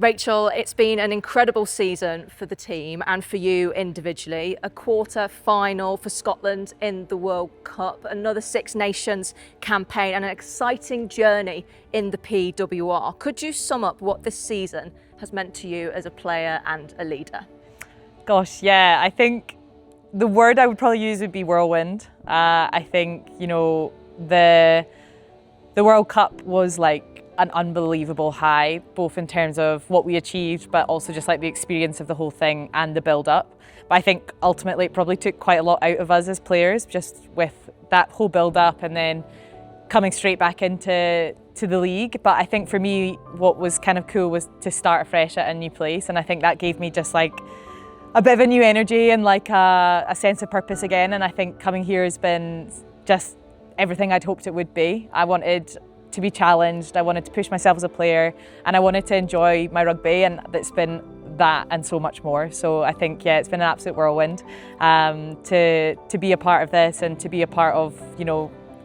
Rachel, it's been an incredible season for the team and for you individually. A quarter final for Scotland in the World Cup, another Six Nations campaign and an exciting journey in the PWR. Could you sum up what this season has meant to you as a player and a leader? Gosh, yeah, I think the word I would probably use would be whirlwind. I think, the World Cup was like an unbelievable high, both in terms of what we achieved, but also just like the experience of the whole thing and the build up. But I think ultimately it probably took quite a lot out of us as players, just with that whole build up and then coming straight back into the league. But I think for me, what was kind of cool was to start afresh at a new place. And I think that gave me just like a bit of a new energy and like a sense of purpose again. And I think coming here has been just everything I'd hoped it would be. I wanted to be challenged, I wanted to push myself as a player, and I wanted to enjoy my rugby, and it's been that and so much more. So I think, yeah, it's been an absolute whirlwind to be a part of this and to be a part of,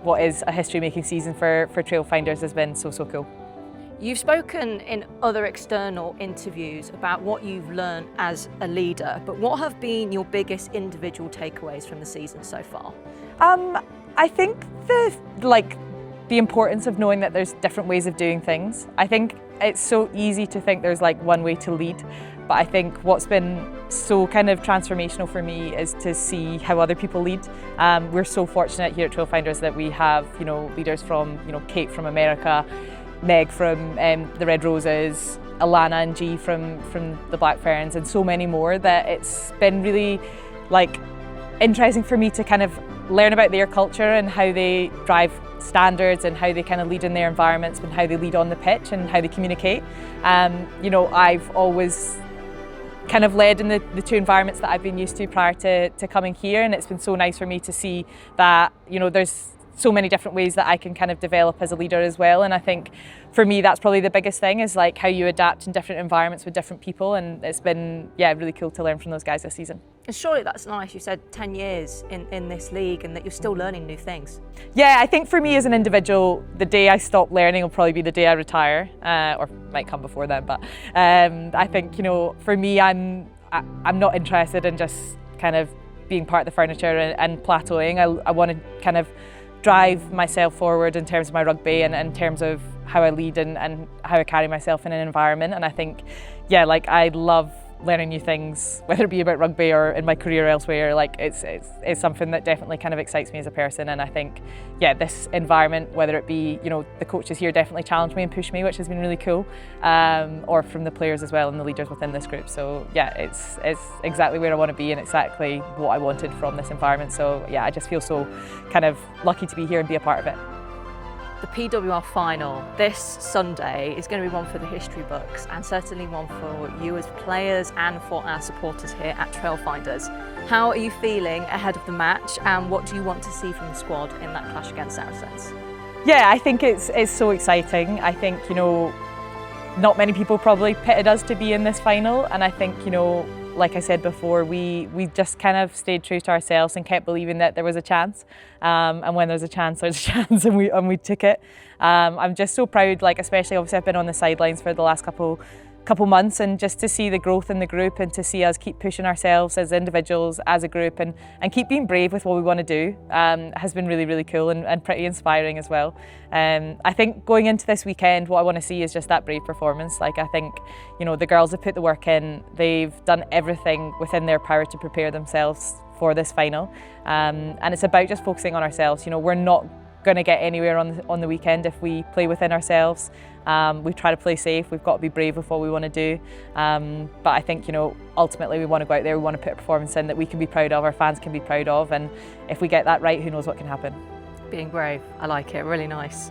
what is a history-making season for Trailfinders has been so cool. You've spoken in other external interviews about what you've learned as a leader, but what have been your biggest individual takeaways from the season so far? I think the importance of knowing that there's different ways of doing things. I think it's so easy to think there's like one way to lead, but I think what's been so kind of transformational for me is to see how other people lead. We're so fortunate here at Trailfinders that we have, leaders from, Kate from America, Meg from the Red Roses, Alana and G from the Black Ferns, and so many more, that it's been really interesting for me to kind of learn about their culture and how they drive standards and how they kind of lead in their environments and how they lead on the pitch and how they communicate. I've always kind of led in the two environments that I've been used to prior to coming here, and it's been so nice for me to see that, there's so many different ways that I can kind of develop as a leader as well. And I think for me that's probably the biggest thing, is like how you adapt in different environments with different people, and it's been really cool to learn from those guys this season. And surely that's nice, you said 10 years in this league and that you're still learning new things. Yeah, I think for me as an individual, the day I stop learning will probably be the day I retire, or might come before then, but I think, for me, I'm not interested in just kind of being part of the furniture and plateauing. I want to kind of drive myself forward in terms of my rugby and in terms of how I lead and how I carry myself in an environment. And I think, I love learning new things, whether it be about rugby or in my career elsewhere. It's something that definitely kind of excites me as a person. And I think, this environment, whether it be, the coaches here definitely challenge me and push me, which has been really cool, or from the players as well and the leaders within this group. So it's exactly where I want to be and exactly what I wanted from this environment. So I just feel so kind of lucky to be here and be a part of it. The PWR Final this Sunday is going to be one for the history books, and certainly one for you as players and for our supporters here at Trailfinders. How are you feeling ahead of the match, and what do you want to see from the squad in that clash against Saracens? Yeah, I think it's so exciting. I think, not many people probably pitted us to be in this final, and I think, like I said before, we just kind of stayed true to ourselves and kept believing that there was a chance. And when there's a chance, there's a chance, and we took it. I'm just so proud, especially obviously I've been on the sidelines for the last couple months, and just to see the growth in the group and to see us keep pushing ourselves as individuals, as a group, and keep being brave with what we want to do has been really cool and pretty inspiring as well. I think going into this weekend, what I want to see is just that brave performance. I think, the girls have put the work in, they've done everything within their power to prepare themselves for this final, and it's about just focusing on ourselves. We're not going to get anywhere on the weekend if we play within ourselves. We try to play safe, we've got to be brave with what we want to do, but I think, ultimately we want to go out there, we want to put a performance in that we can be proud of, our fans can be proud of, and if we get that right, who knows what can happen. Being brave, I like it, really nice.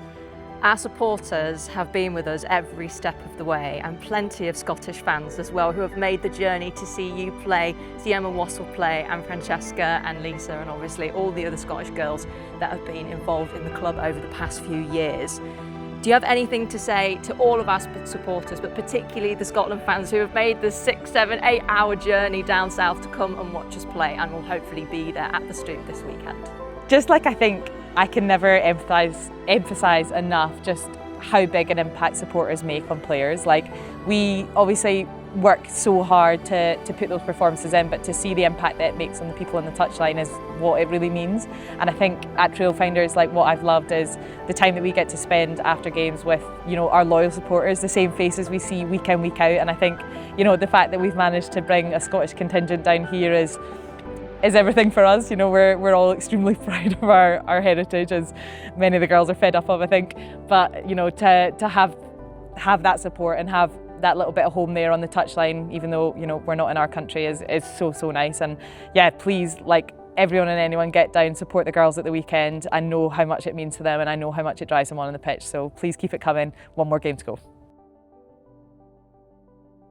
Our supporters have been with us every step of the way, and plenty of Scottish fans as well who have made the journey to see you play, see Emma Wassell play, and Francesca and Lisa, and obviously all the other Scottish girls that have been involved in the club over the past few years. Do you have anything to say to all of our supporters, but particularly the Scotland fans who have made the 6, 7, 8 hour journey down south to come and watch us play, and will hopefully be there at the Stoop this weekend? Just I think I can never emphasize enough just how big an impact supporters make on players. Like, we obviously work so hard to put those performances in, but to see the impact that it makes on the people on the touchline is what it really means. And I think at Trailfinders, like, what I've loved is the time that we get to spend after games with, you know, our loyal supporters, the same faces we see week in, week out. And I think, you know, the fact that we've managed to bring a Scottish contingent down here is everything for us. You know, we're all extremely proud of our heritage, as many of the girls are fed up of, I think. But, you know, to have that support and have that little bit of home there on the touchline, even though, you know, we're not in our country, is so nice. And yeah, please, like, everyone and anyone, get down, support the girls at the weekend. I know how much it means to them, and I know how much it drives them on the pitch. So please keep it coming. One more game to go.